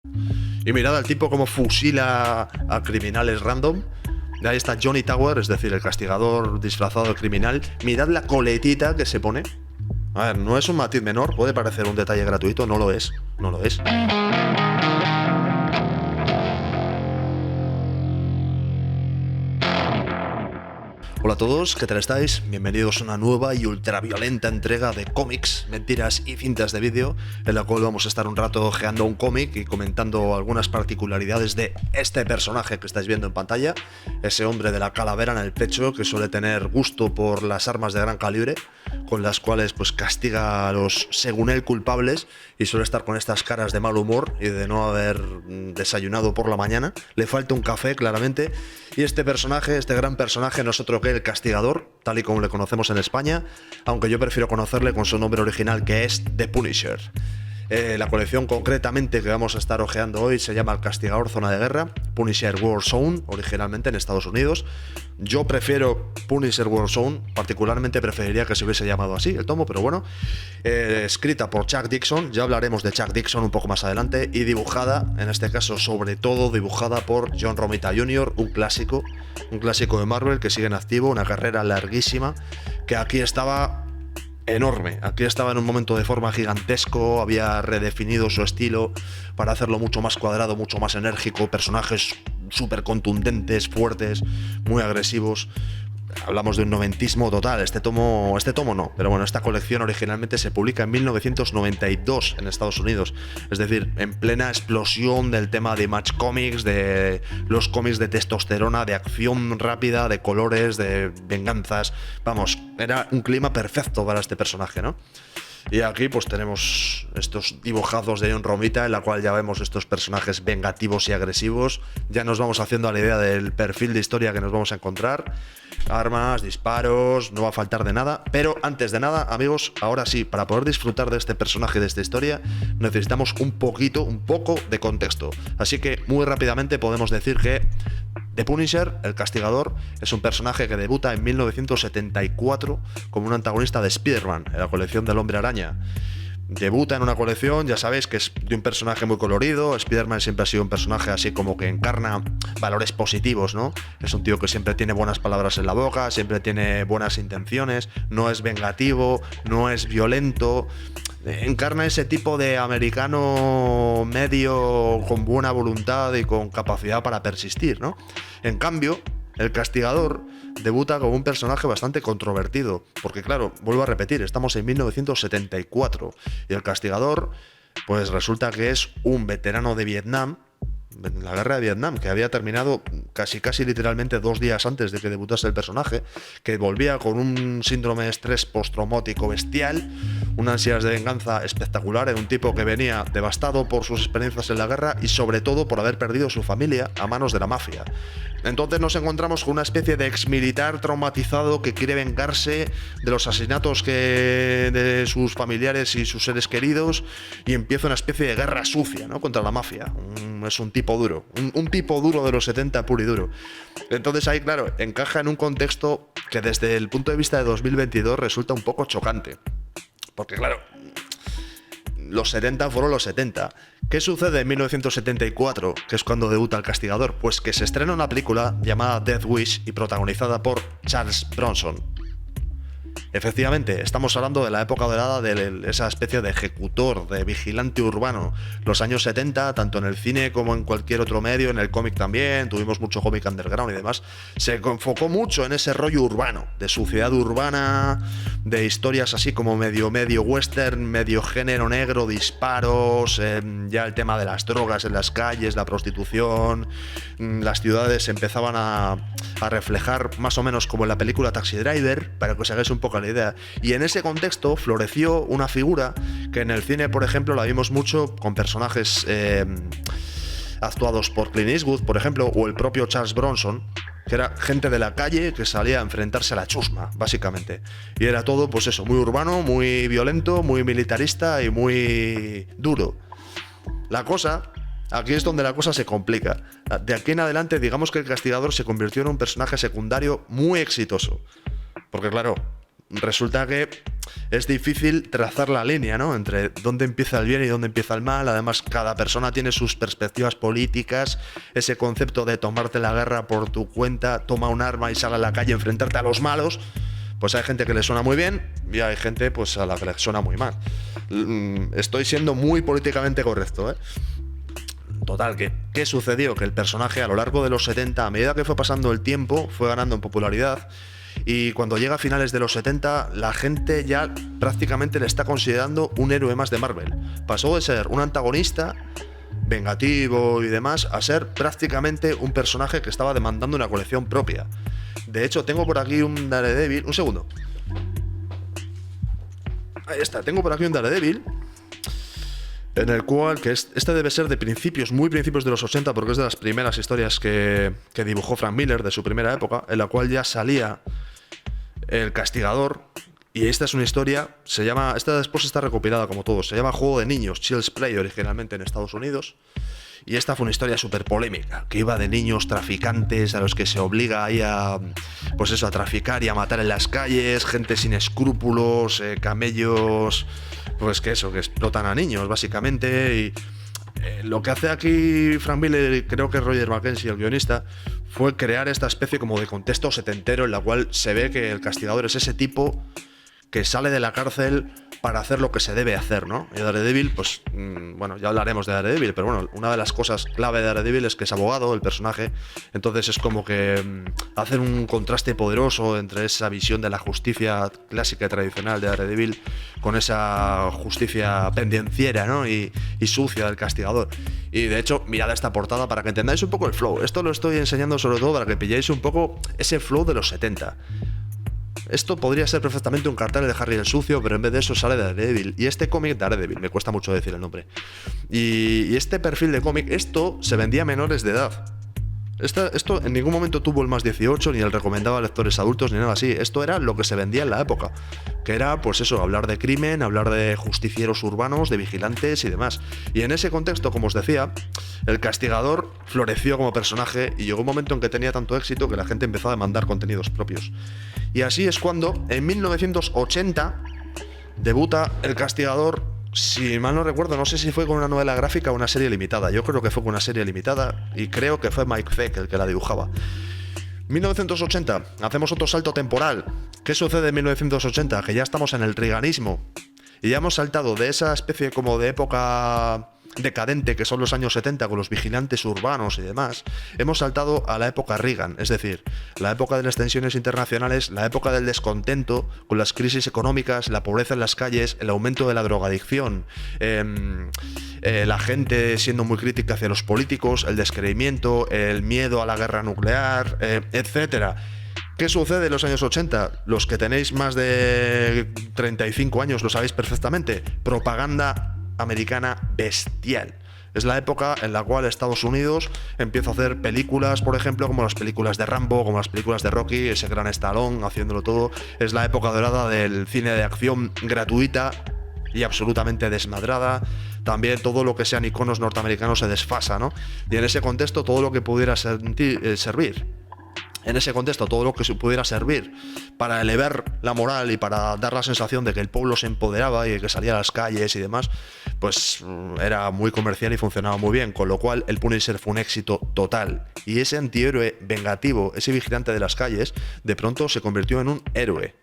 Y mirad al tipo como fusila a criminales random. Ahí está Johnny Tower, es decir, el castigador disfrazado de criminal. Mirad la coletita que se pone. A ver, no es un matiz menor, puede parecer un detalle gratuito, no lo es, no lo es. Hola a todos, ¿qué tal estáis? Bienvenidos a una nueva y ultraviolenta entrega de cómics, mentiras y cintas de vídeo, en la cual vamos a estar un rato ojeando un cómic y comentando algunas particularidades de este personaje que estáis viendo en pantalla, ese hombre de la calavera en el pecho que suele tener gusto por las armas de gran calibre, con las cuales pues castiga a los, según él, culpables, y suele estar con estas caras de mal humor y de no haber desayunado por la mañana. Le falta un café, claramente. Y este personaje, este gran personaje, no es otro que el Castigador, tal y como le conocemos en España, aunque yo prefiero conocerle con su nombre original, que es The Punisher. La colección concretamente que vamos a estar ojeando hoy se llama El Castigador Zona de Guerra, Punisher War Zone, originalmente en Estados Unidos. Yo prefiero Punisher War Zone, particularmente preferiría que se hubiese llamado así el tomo, pero bueno. Escrita por Chuck Dixon, ya hablaremos de Chuck Dixon un poco más adelante, y dibujada, en este caso sobre todo dibujada por John Romita Jr., un clásico de Marvel que sigue en activo, una carrera larguísima, que aquí estaba enorme. Aquí estaba en un momento de forma gigantesco, había redefinido su estilo para hacerlo mucho más cuadrado, mucho más enérgico, personajes súper contundentes, fuertes, muy agresivos. Hablamos de un noventismo total. Este tomo no, pero bueno, esta colección originalmente se publica en 1992 en Estados Unidos, es decir, en plena explosión del tema de Image Comics, de los cómics de testosterona, de acción rápida, de colores, de venganzas. Vamos, era un clima perfecto para este personaje, ¿no? Y aquí pues tenemos estos dibujados de John Romita, en la cual ya vemos estos personajes vengativos y agresivos. Ya nos vamos haciendo a la idea del perfil de historia que nos vamos a encontrar. Armas, disparos, no va a faltar de nada. Pero antes de nada, amigos, ahora sí, para poder disfrutar de este personaje, de esta historia, necesitamos un poco de contexto. Así que muy rápidamente podemos decir que The Punisher, el Castigador, es un personaje que debuta en 1974 como un antagonista de Spider-Man en la colección del Hombre Araña. Debuta en una colección, ya sabéis que es de un personaje muy colorido. Spider-Man siempre ha sido un personaje así como que encarna valores positivos, ¿no? Es un tío que siempre tiene buenas palabras en la boca, siempre tiene buenas intenciones, no es vengativo, no es violento. Encarna ese tipo de americano medio con buena voluntad y con capacidad para persistir, ¿no? En cambio, el Castigador debuta como un personaje bastante controvertido, porque claro, vuelvo a repetir, estamos en 1974 y el Castigador pues resulta que es un veterano de Vietnam, la guerra de Vietnam, que había terminado casi literalmente 2 días antes de que debutase el personaje, que volvía con un síndrome de estrés postraumático bestial, unas ansias de venganza espectacular, en un tipo que venía devastado por sus experiencias en la guerra y sobre todo por haber perdido su familia a manos de la mafia. Entonces nos encontramos con una especie de exmilitar traumatizado que quiere vengarse de los asesinatos de sus familiares y sus seres queridos, y empieza una especie de guerra sucia, ¿no?, contra la mafia. Es un tipo duro, un tipo duro de los 70 puro y duro. Entonces ahí, claro, encaja en un contexto que desde el punto de vista de 2022 resulta un poco chocante. Porque claro, los 70 fueron los 70. ¿Qué sucede en 1974, que es cuando debuta el Castigador? Pues que se estrena una película llamada Death Wish y protagonizada por Charles Bronson. Efectivamente, estamos hablando de la época dorada de esa especie de ejecutor, de vigilante urbano. Los años 70, tanto en el cine como en cualquier otro medio, en el cómic también, tuvimos mucho cómic underground y demás, se enfocó mucho en ese rollo urbano, de suciedad urbana, de historias así como medio western, medio género negro, disparos, ya el tema de las drogas en las calles, la prostitución. Las ciudades empezaban a reflejar más o menos como en la película Taxi Driver, para que os hagáis un poco la idea. Y en ese contexto floreció una figura que en el cine, por ejemplo, la vimos mucho con personajes actuados por Clint Eastwood, por ejemplo, o el propio Charles Bronson, que era gente de la calle que salía a enfrentarse a la chusma, básicamente. Y era todo, pues eso, muy urbano, muy violento, muy militarista y muy duro. Aquí es donde la cosa se complica. De aquí en adelante, digamos que el Castigador se convirtió en un personaje secundario muy exitoso. Porque claro, resulta que es difícil trazar la línea, ¿no? Entre dónde empieza el bien y dónde empieza el mal. Además, cada persona tiene sus perspectivas políticas. Ese concepto de tomarte la guerra por tu cuenta, toma un arma y sal a la calle a enfrentarte a los malos, pues hay gente que le suena muy bien y hay gente pues a la que le suena muy mal. Estoy siendo muy políticamente correcto, ¿eh? Total, ¿qué sucedió? Que el personaje a lo largo de los 70, a medida que fue pasando el tiempo, fue ganando en popularidad. Y cuando llega a finales de los 70, la gente ya prácticamente le está considerando un héroe más de Marvel. Pasó de ser un antagonista vengativo y demás a ser prácticamente un personaje que estaba demandando una colección propia. De hecho, tengo por aquí un Daredevil. Un segundo. Ahí está, tengo por aquí un Daredevil en el cual, este debe ser de principios, muy principios de los 80, porque es de las primeras historias que dibujó Frank Miller, de su primera época, en la cual ya salía el Castigador. Y esta es una historia, esta después está recopilada como todo, se llama Juego de Niños, Child's Play, originalmente en Estados Unidos. Y esta fue una historia súper polémica, que iba de niños traficantes a los que se obliga ahí a traficar y a matar en las calles, gente sin escrúpulos, camellos, pues que explotan a niños, básicamente. Y lo que hace aquí Frank Miller, y creo que Roger Mackenzie, el guionista, fue crear esta especie como de contexto setentero en la cual se ve que el Castigador es ese tipo que sale de la cárcel para hacer lo que se debe hacer, ¿no? Y Daredevil, pues, bueno, ya hablaremos de Daredevil, pero bueno, una de las cosas clave de Daredevil es que es abogado, el personaje, entonces es como que hacen un contraste poderoso entre esa visión de la justicia clásica y tradicional de Daredevil con esa justicia pendenciera, ¿no? Y sucia del Castigador. Y de hecho, mirad esta portada para que entendáis un poco el flow. Esto lo estoy enseñando sobre todo para que pilléis un poco ese flow de los 70. Esto podría ser perfectamente un cartel de Harry el Sucio, pero en vez de eso sale Daredevil. Y este cómic, Daredevil, me cuesta mucho decir el nombre. Y este perfil de cómic, esto se vendía a menores de edad. Esto en ningún momento tuvo el más 18, ni el recomendado a lectores adultos, ni nada así. Esto era lo que se vendía en la época. Que era, pues eso, hablar de crimen, hablar de justicieros urbanos, de vigilantes y demás. Y en ese contexto, como os decía, el Castigador floreció como personaje y llegó un momento en que tenía tanto éxito que la gente empezó a demandar contenidos propios. Y así es cuando, en 1980, debuta el Castigador. Si mal no recuerdo, no sé si fue con una novela gráfica o una serie limitada. Yo creo que fue con una serie limitada y creo que fue Mike Zeck el que la dibujaba. 1980, hacemos otro salto temporal. ¿Qué sucede en 1980? Que ya estamos en el reaganismo y ya hemos saltado de esa especie como de época decadente que son los años 70 con los vigilantes urbanos y demás. Hemos saltado a la época Reagan, es decir, la época de las tensiones internacionales, la época del descontento con las crisis económicas, la pobreza en las calles, el aumento de la drogadicción, la gente siendo muy crítica hacia los políticos, el descreimiento, el miedo a la guerra nuclear, etcétera. ¿Qué sucede en los años 80? Los que tenéis más de 35 años lo sabéis perfectamente. Propaganda americana bestial. Es la época en la cual Estados Unidos empieza a hacer películas, por ejemplo, como las películas de Rambo, como las películas de Rocky, ese gran Stallone haciéndolo todo. Es la época dorada del cine de acción gratuita y absolutamente desmadrada. También todo lo que sean iconos norteamericanos se desfasa, ¿no? Y en ese contexto todo lo que pudiera servir. En ese contexto, todo lo que pudiera servir para elevar la moral y para dar la sensación de que el pueblo se empoderaba y que salía a las calles y demás, pues era muy comercial y funcionaba muy bien, con lo cual el Punisher fue un éxito total. Y ese antihéroe vengativo, ese vigilante de las calles, de pronto se convirtió en un héroe.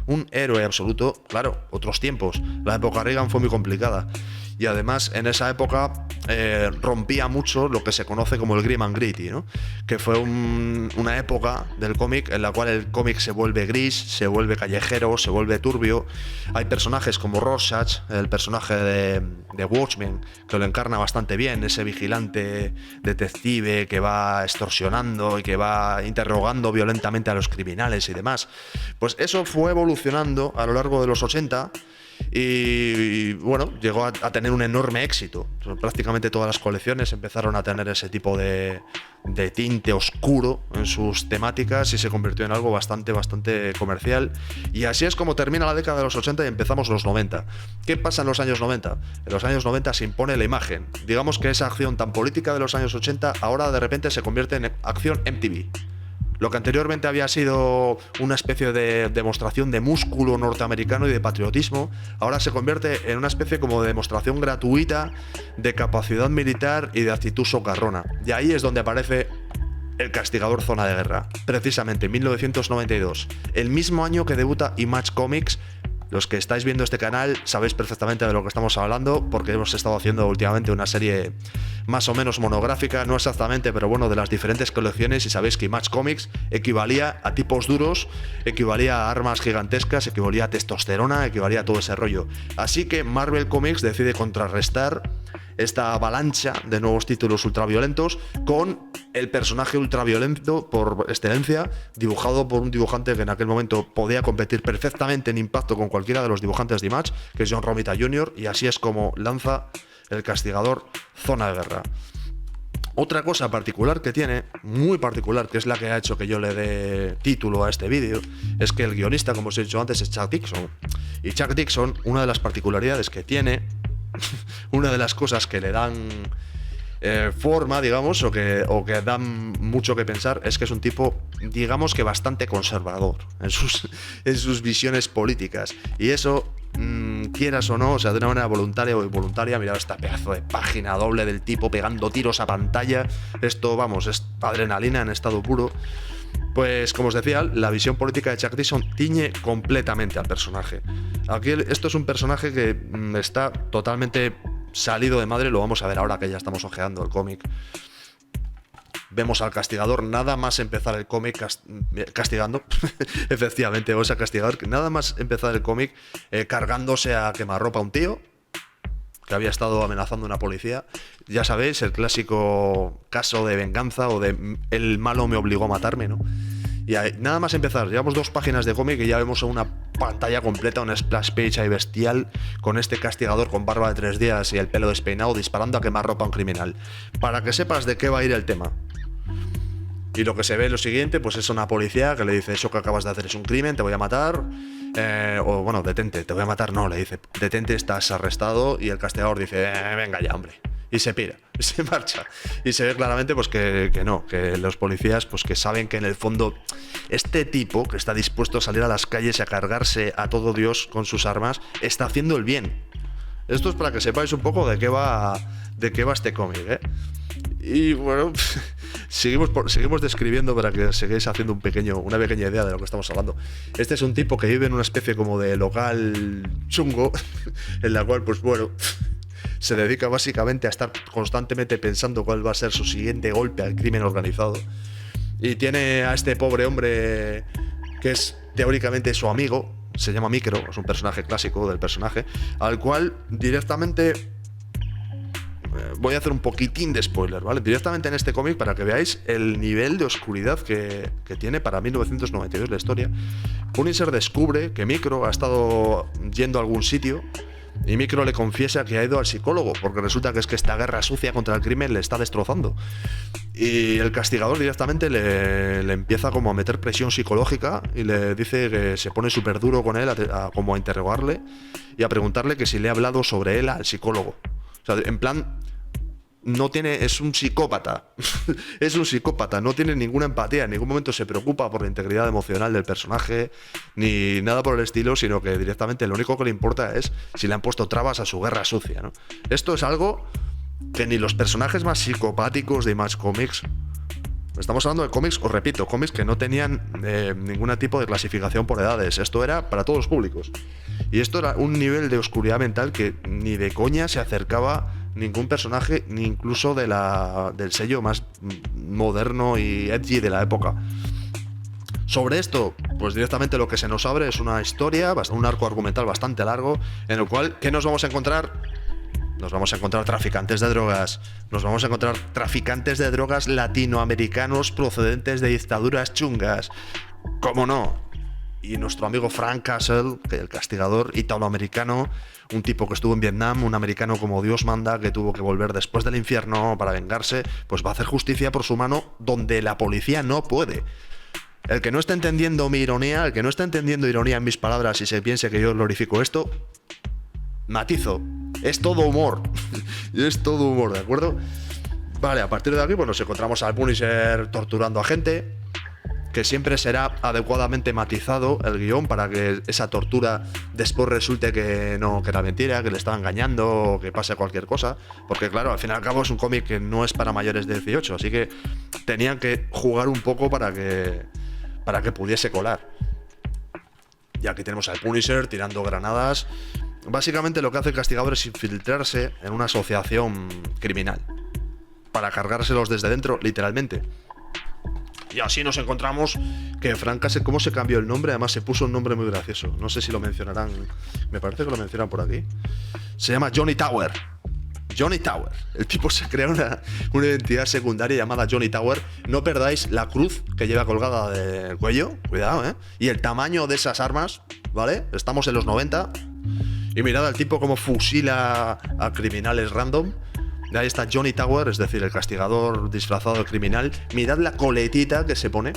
Un héroe absoluto, claro, otros tiempos. La época Reagan fue muy complicada. Y además en esa época rompía mucho lo que se conoce como el grim and gritty, ¿no? Que fue una época del cómic en la cual el cómic se vuelve gris, se vuelve callejero, se vuelve turbio. Hay personajes como Rorschach, el personaje de Watchmen, que lo encarna bastante bien, ese vigilante detective que va extorsionando y que va interrogando violentamente a los criminales y demás. Pues eso fue evolucionando a lo largo de los 80 y bueno, llegó a tener un enorme éxito. Prácticamente todas las colecciones empezaron a tener ese tipo de tinte oscuro en sus temáticas y se convirtió en algo bastante comercial. Y así es como termina la década de los 80 y empezamos los 90. ¿Qué pasa en los años 90? En los años 90 se impone la imagen. Digamos que esa acción tan política de los años 80 ahora de repente se convierte en acción MTV. Lo que anteriormente había sido una especie de demostración de músculo norteamericano y de patriotismo, ahora se convierte en una especie como de demostración gratuita de capacidad militar y de actitud socarrona. Y ahí es donde aparece El Castigador Zona de Guerra, precisamente en 1992, el mismo año que debuta Image Comics. Los que estáis viendo este canal sabéis perfectamente de lo que estamos hablando, porque hemos estado haciendo últimamente una serie más o menos monográfica, no exactamente, pero bueno, de las diferentes colecciones, y sabéis que Image Comics equivalía a tipos duros, equivalía a armas gigantescas, equivalía a testosterona, equivalía a todo ese rollo. Así que Marvel Comics decide contrarrestar esta avalancha de nuevos títulos ultraviolentos con el personaje ultraviolento por excelencia, dibujado por un dibujante que en aquel momento podía competir perfectamente en impacto con cualquiera de los dibujantes de Image, que es John Romita Jr., y así es como lanza El Castigador Zona de Guerra. Otra cosa particular que tiene, muy particular, que es la que ha hecho que yo le dé título a este vídeo, es que el guionista, como os he dicho antes, es Chuck Dixon. Y Chuck Dixon, una de las particularidades que tiene, una de las cosas que le dan forma, digamos, o que dan mucho que pensar, es que es un tipo, digamos que bastante conservador en sus visiones políticas. Y eso, quieras o no, o sea, de una manera voluntaria o involuntaria, mirad esta pedazo de página doble del tipo pegando tiros a pantalla. Esto, vamos, es adrenalina en estado puro. Pues, como os decía, la visión política de Chuck Dixon tiñe completamente al personaje. Aquí esto es un personaje que está totalmente salido de madre, lo vamos a ver ahora que ya estamos ojeando el cómic. Vemos al castigador nada más empezar el cómic castigando, efectivamente, vamos a castigar, nada más empezar el cómic cargándose a quemarropa a un tío que había estado amenazando a una policía. Ya sabéis, el clásico caso de venganza o de el malo me obligó a matarme, ¿no? Y ahí, nada más empezar, llevamos 2 páginas de cómic y ya vemos una pantalla completa, una splash page ahí bestial, con este castigador con barba de 3 días y el pelo despeinado disparando a quemarropa a un criminal. Para que sepas de qué va a ir el tema. Y lo que se ve es lo siguiente, pues es una policía que le dice: eso que acabas de hacer es un crimen, te voy a matar. O bueno, detente, te voy a matar, no, le dice: detente, estás arrestado. Y el castigador dice: venga ya, hombre. Y se pira, y se marcha. Y se ve claramente pues que no, que los policías pues que saben que en el fondo este tipo que está dispuesto a salir a las calles y a cargarse a todo Dios con sus armas, está haciendo el bien. Esto es para que sepáis un poco de qué va este cómic, ¿eh? Y bueno, seguimos describiendo para que sigáis haciendo una pequeña idea de lo que estamos hablando. Este es un tipo que vive en una especie como de local chungo, en la cual, pues bueno, se dedica básicamente a estar constantemente pensando cuál va a ser su siguiente golpe al crimen organizado. Y tiene a este pobre hombre que es teóricamente su amigo, se llama Micro, es un personaje clásico del personaje, al cual directamente... voy a hacer un poquitín de spoiler, ¿vale? Directamente en este cómic, para que veáis el nivel de oscuridad que tiene para 1992 la historia. Punisher descubre que Micro ha estado yendo a algún sitio y Micro le confiesa que ha ido al psicólogo, porque resulta que es que esta guerra sucia contra el crimen le está destrozando. Y el castigador directamente le empieza como a meter presión psicológica y le dice que se pone súper duro con él, como a interrogarle y a preguntarle que si le ha hablado sobre él al psicólogo. O sea, en plan, es un psicópata. Es un psicópata, no tiene ninguna empatía, en ningún momento se preocupa por la integridad emocional del personaje, ni nada por el estilo, sino que directamente lo único que le importa es si le han puesto trabas a su guerra sucia, ¿no? Esto es algo que ni los personajes más psicopáticos de Image Comics. Estamos hablando de cómics, os repito, cómics que no tenían ningún tipo de clasificación por edades. Esto era para todos los públicos. Y esto era un nivel de oscuridad mental que ni de coña se acercaba ningún personaje, ni incluso del sello más moderno y edgy de la época. Sobre esto, pues directamente lo que se nos abre es una historia, un arco argumental bastante largo, en el cual, ¿qué nos vamos a encontrar? Nos vamos a encontrar traficantes de drogas, nos vamos a encontrar traficantes de drogas latinoamericanos procedentes de dictaduras chungas, ¿cómo no? Y nuestro amigo Frank Castle, que el castigador italoamericano, un tipo que estuvo en Vietnam, un americano como Dios manda, que tuvo que volver después del infierno para vengarse, pues va a hacer justicia por su mano donde la policía no puede. El que no está entendiendo mi ironía, el que no está entendiendo ironía en mis palabras y se piense que yo glorifico esto, matizo. Es todo humor. Es todo humor, ¿de acuerdo? Vale, a partir de aquí pues nos encontramos al Punisher torturando a gente. que siempre será adecuadamente matizado el guión para que esa tortura después resulte que no, que era mentira, que le estaba engañando o que pase cualquier cosa, porque claro, al fin y al cabo es un cómic que no es para mayores de 18, así que tenían que jugar un poco para que pudiese colar. Y aquí tenemos al Punisher tirando granadas. Básicamente lo que hace el Castigador es infiltrarse en una asociación criminal para cargárselos desde dentro, literalmente. Y así nos encontramos que Frank Castle, ¿cómo se cambió el nombre? Además se puso un nombre muy gracioso. No sé si lo mencionarán. Me parece que lo mencionan por aquí. Se llama Johnny Tower. Johnny Tower. El tipo se crea una identidad secundaria llamada Johnny Tower. No perdáis la cruz que lleva colgada del cuello. Cuidado, ¿eh? Y el tamaño de esas armas, ¿vale? Estamos en los 90. Y mirad al tipo como fusila a criminales random. Y ahí está Johnny Tower, es decir, el castigador disfrazado de criminal. Mirad la coletita que se pone.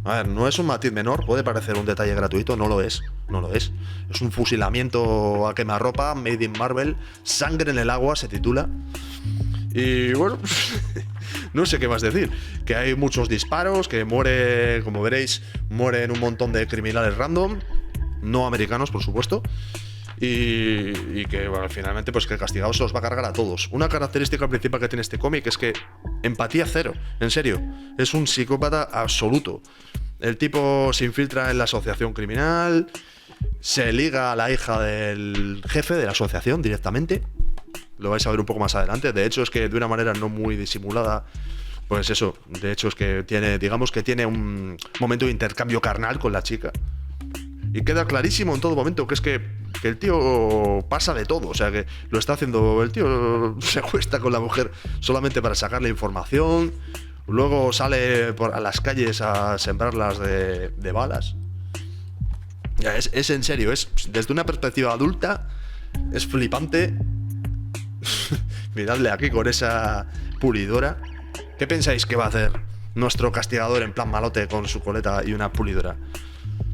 A ver, no es un matiz menor, puede parecer un detalle gratuito, no lo es, no lo es. Es un fusilamiento a quemarropa, made in Marvel, sangre en el agua, se titula. Y bueno, no sé qué más decir. Que hay muchos disparos, que muere, como veréis, mueren un montón de criminales random, no americanos, por supuesto. Y que bueno, finalmente pues que el castigado se los va a cargar a todos. Una característica principal que tiene este cómic es que empatía cero, en serio, es un psicópata absoluto. El tipo se infiltra en la asociación criminal, se liga a la hija del jefe de la asociación directamente. Lo vais a ver un poco más adelante. De hecho es que de una manera no muy disimulada, pues eso, de hecho es que tiene, digamos que tiene un momento de intercambio carnal con la chica. Y queda clarísimo en todo momento que es que el tío pasa de todo, o sea que lo está haciendo, el tío se acuesta con la mujer solamente para sacarle información, luego sale a las calles a sembrarlas de balas. Es en serio, es desde una perspectiva adulta, es flipante. Miradle aquí con esa pulidora. ¿Qué pensáis que va a hacer nuestro castigador en plan malote con su coleta y una pulidora?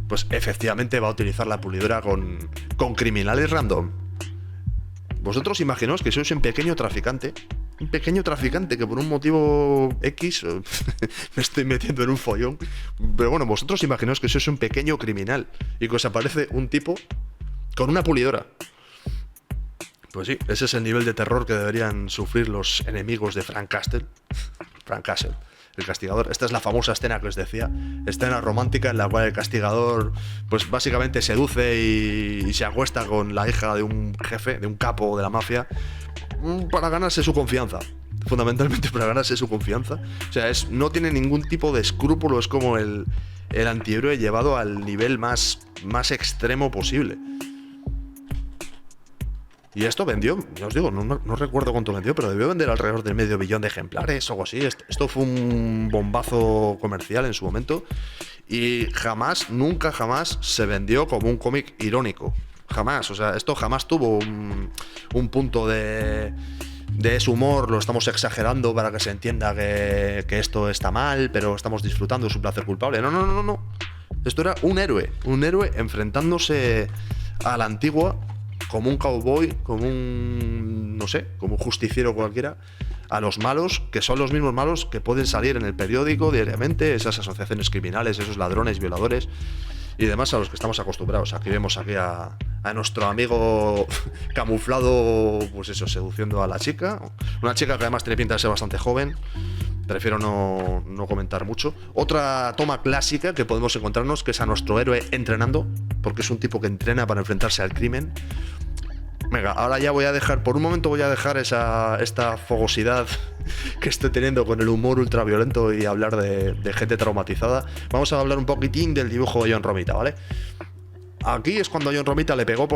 Pues efectivamente va a utilizar la pulidora con criminales random. Vosotros imaginaos que sois un pequeño traficante que por un motivo X me estoy metiendo en un follón, pero bueno, vosotros imaginaos que sois un pequeño criminal y que os aparece un tipo con una pulidora. Pues sí, ese es el nivel de terror que deberían sufrir los enemigos de Frank Castle. Frank Castle, el castigador. Esta es la famosa escena que os decía, escena romántica en la cual el castigador pues básicamente seduce y se acuesta con la hija de un jefe, de un capo de la mafia, para ganarse su confianza, fundamentalmente para ganarse su confianza. O sea, no tiene ningún tipo de escrúpulo, es como el antihéroe llevado al nivel más extremo posible. Y esto vendió, ya os digo, no recuerdo cuánto vendió, pero debió vender alrededor del $500 millón de ejemplares o algo así. Esto fue un bombazo comercial en su momento. Y nunca jamás se vendió como un cómic irónico. Jamás, o sea, esto jamás tuvo un punto de ese humor, lo estamos exagerando para que se entienda que esto está mal, pero estamos disfrutando de su placer culpable. No. Esto era un héroe enfrentándose a la antigua, como un cowboy, como un, no sé, como un justiciero cualquiera, a los malos, que son los mismos malos que pueden salir en el periódico diariamente, esas asociaciones criminales, esos ladrones, violadores y demás a los que estamos acostumbrados. Aquí vemos a nuestro amigo camuflado, pues eso, seduciendo a la chica. Una chica que además tiene pinta de ser bastante joven. Prefiero no comentar mucho. Otra toma clásica que podemos encontrarnos, que es a nuestro héroe entrenando, porque es un tipo que entrena para enfrentarse al crimen. Venga, ahora ya voy a dejar, por un momento voy a dejar esta fogosidad que estoy teniendo con el humor ultraviolento y hablar de gente traumatizada. Vamos a hablar un poquitín del dibujo de John Romita, ¿vale? Aquí es cuando John Romita le pegó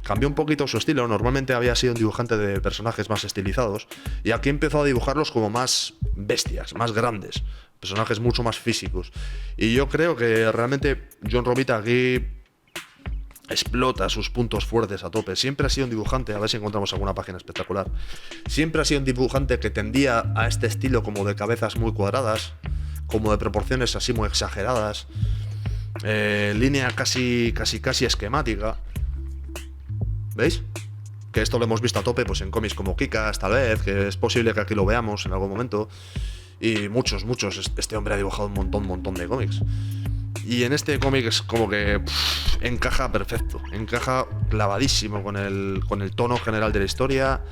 cambió un poquito su estilo. Normalmente había sido un dibujante de personajes más estilizados y aquí empezó a dibujarlos como más bestias, más grandes, personajes mucho más físicos. Y yo creo que realmente John Romita aquí explota sus puntos fuertes a tope. Siempre ha sido un dibujante, a ver si encontramos alguna página espectacular, siempre ha sido un dibujante que tendía a este estilo como de cabezas muy cuadradas, como de proporciones así muy exageradas, línea casi esquemática. ¿Veis? Que esto lo hemos visto a tope pues en cómics como Kick-Ass, tal vez, que es posible que aquí lo veamos en algún momento. Y muchos. Este hombre ha dibujado un montón de cómics. Y en este cómic es como que encaja perfecto, encaja clavadísimo con el tono general de la historia.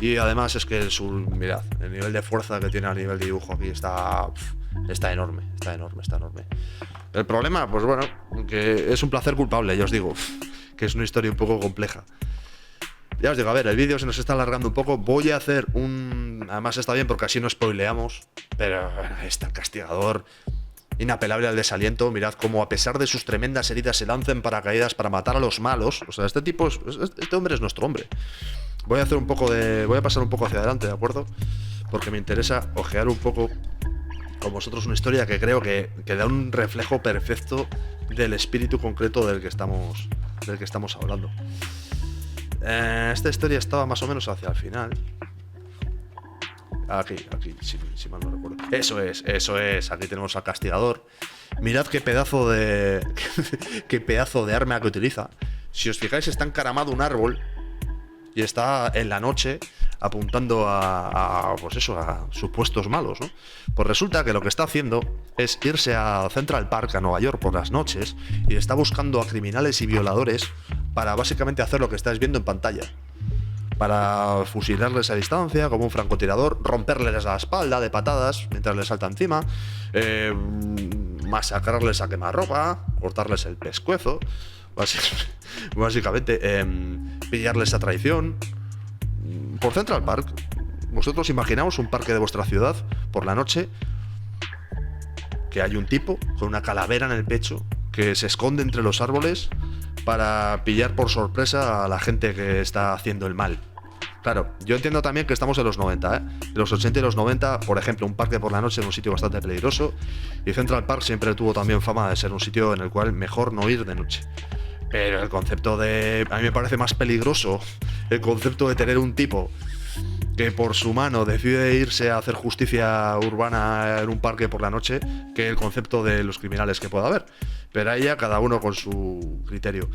Y además es que mirad, el nivel de fuerza que tiene a nivel de dibujo aquí está enorme. El problema, pues bueno, que es un placer culpable, ya os digo, que es una historia un poco compleja. Ya os digo, a ver, el vídeo se nos está alargando un poco. Voy a hacer además está bien porque así no spoileamos, pero está el castigador inapelable al desaliento. Mirad cómo a pesar de sus tremendas heridas se lanza en paracaídas para matar a los malos. O sea, este hombre es nuestro hombre. Voy a pasar un poco hacia adelante, ¿de acuerdo? Porque me interesa ojear un poco con vosotros una historia que creo que da un reflejo perfecto del espíritu concreto del que estamos hablando. Esta historia estaba más o menos hacia el final. Aquí, si mal no recuerdo. Eso es. Aquí tenemos al castigador. Mirad qué pedazo de arma que utiliza. Si os fijáis, está encaramado un árbol y está en la noche apuntando a supuestos malos, ¿no? Pues resulta que lo que está haciendo es irse a Central Park, a Nueva York, por las noches, y está buscando a criminales y violadores para básicamente hacer lo que estáis viendo en pantalla. Para fusilarles a distancia, como un francotirador, romperles la espalda de patadas mientras les salta encima, masacrarles a quemarropa, cortarles el pescuezo, básicamente, pillarles a traición. Por Central Park, vosotros imaginaos un parque de vuestra ciudad por la noche, que hay un tipo con una calavera en el pecho que se esconde entre los árboles para pillar por sorpresa a la gente que está haciendo el mal. Claro, yo entiendo también que estamos en los 90, En los 80 y los 90, por ejemplo, un parque por la noche era un sitio bastante peligroso, y Central Park siempre tuvo también fama de ser un sitio en el cual mejor no ir de noche. Pero el concepto a mí me parece más peligroso el concepto de tener un tipo que por su mano decide irse a hacer justicia urbana en un parque por la noche, que el concepto de los criminales que pueda haber. Pero ahí ya cada uno con su criterio.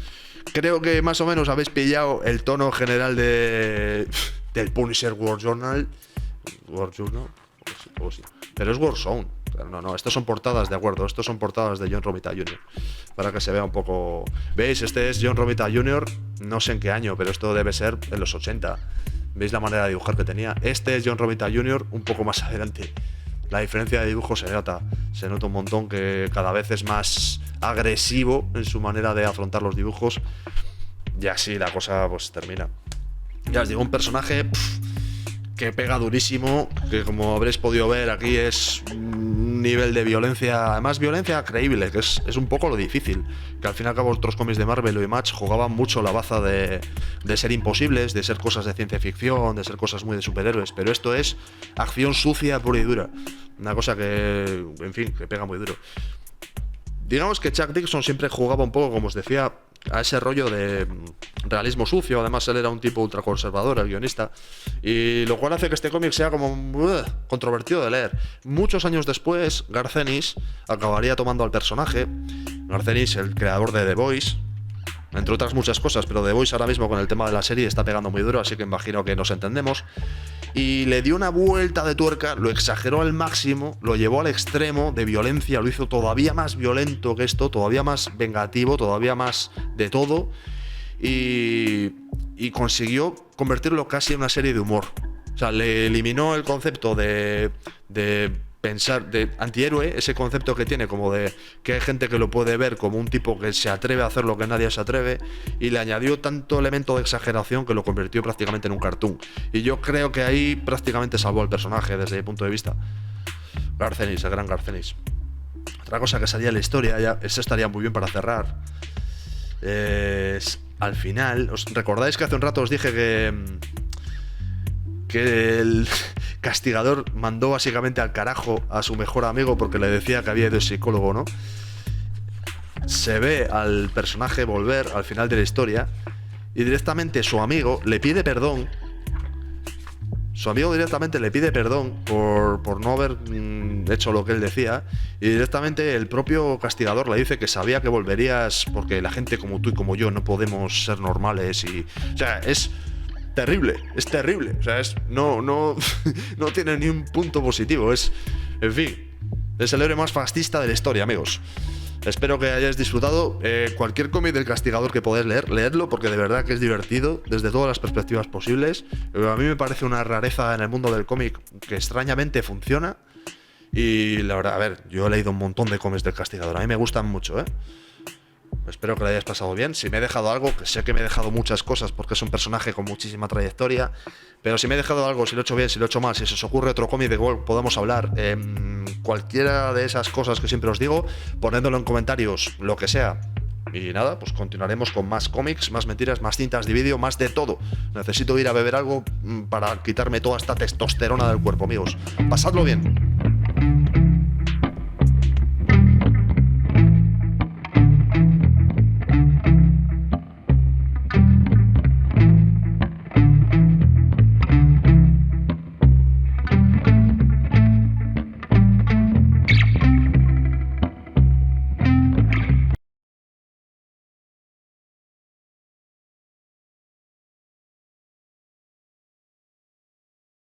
Creo que más o menos habéis pillado el tono general del Punisher War Journal. Sí. Pero es Warzone. No, estos son portadas, de acuerdo. Estos son portadas de John Romita Jr. Para que se vea un poco. ¿Veis? Este es John Romita Jr. No sé en qué año, pero esto debe ser en los 80. ¿Veis la manera de dibujar que tenía? Este es John Romita Jr. un poco más adelante. La diferencia de dibujo se nota un montón, que cada vez es más agresivo en su manera de afrontar los dibujos. Y así la cosa pues termina. Ya os digo, un personaje que pega durísimo, que como habréis podido ver aquí es un nivel de violencia, además violencia creíble, que es un poco lo difícil, que al fin y al cabo otros cómics de Marvel o Image jugaban mucho la baza de ser imposibles, de ser cosas de ciencia ficción, de ser cosas muy de superhéroes, pero esto es acción sucia, pura y dura, una cosa que, en fin, que pega muy duro. Digamos que Chuck Dixon siempre jugaba un poco, como os decía, a ese rollo de realismo sucio. Además él era un tipo ultraconservador, el guionista, y lo cual hace que este cómic sea como controvertido de leer. Muchos años después, Garth Ennis acabaría tomando al personaje. Garth Ennis, el creador de The Boys, entre otras muchas cosas, pero The Boys ahora mismo con el tema de la serie está pegando muy duro, así que imagino que nos entendemos. Y le dio una vuelta de tuerca, lo exageró al máximo, lo llevó al extremo de violencia, lo hizo todavía más violento que esto, todavía más vengativo, todavía más de todo, y consiguió convertirlo casi en una serie de humor. O sea, le eliminó el concepto de pensar, de antihéroe, ese concepto que tiene como de que hay gente que lo puede ver como un tipo que se atreve a hacer lo que nadie se atreve, y le añadió tanto elemento de exageración que lo convirtió prácticamente en un cartoon. Y yo creo que ahí prácticamente salvó al personaje desde mi punto de vista. Garth Ennis, el gran Garth Ennis. Otra cosa que salía en la historia, ya eso estaría muy bien para cerrar, es al final, ¿os recordáis que hace un rato os dije que el castigador mandó básicamente al carajo a su mejor amigo porque le decía que había ido al psicólogo, ¿no? Se ve al personaje volver al final de la historia y directamente su amigo le pide perdón. Su amigo directamente le pide perdón por no haber hecho lo que él decía, y directamente el propio castigador le dice que sabía que volverías porque la gente como tú y como yo no podemos ser normales, y o sea, es terrible, o sea, no tiene ni un punto positivo, es En fin, es el héroe más fascista de la historia, amigos. Espero que hayáis disfrutado. Cualquier cómic del Castigador que podáis leer, leedlo, porque de verdad que es divertido desde todas las perspectivas posibles. A mí me parece una rareza en el mundo del cómic que extrañamente funciona. Y la verdad, a ver, yo he leído un montón de cómics del Castigador. A mí me gustan mucho, ¿eh? Espero que lo hayáis pasado bien. Si me he dejado algo, que sé que me he dejado muchas cosas porque es un personaje con muchísima trayectoria, pero si me he dejado algo, si lo he hecho bien, si lo he hecho mal, si se os ocurre otro cómic de cual podamos hablar, cualquiera de esas cosas que siempre os digo, ponedlo en comentarios, lo que sea. Y nada, pues continuaremos con más cómics, más mentiras, más cintas de vídeo, más de todo. Necesito ir a beber algo para quitarme toda esta testosterona del cuerpo, amigos. Pasadlo bien.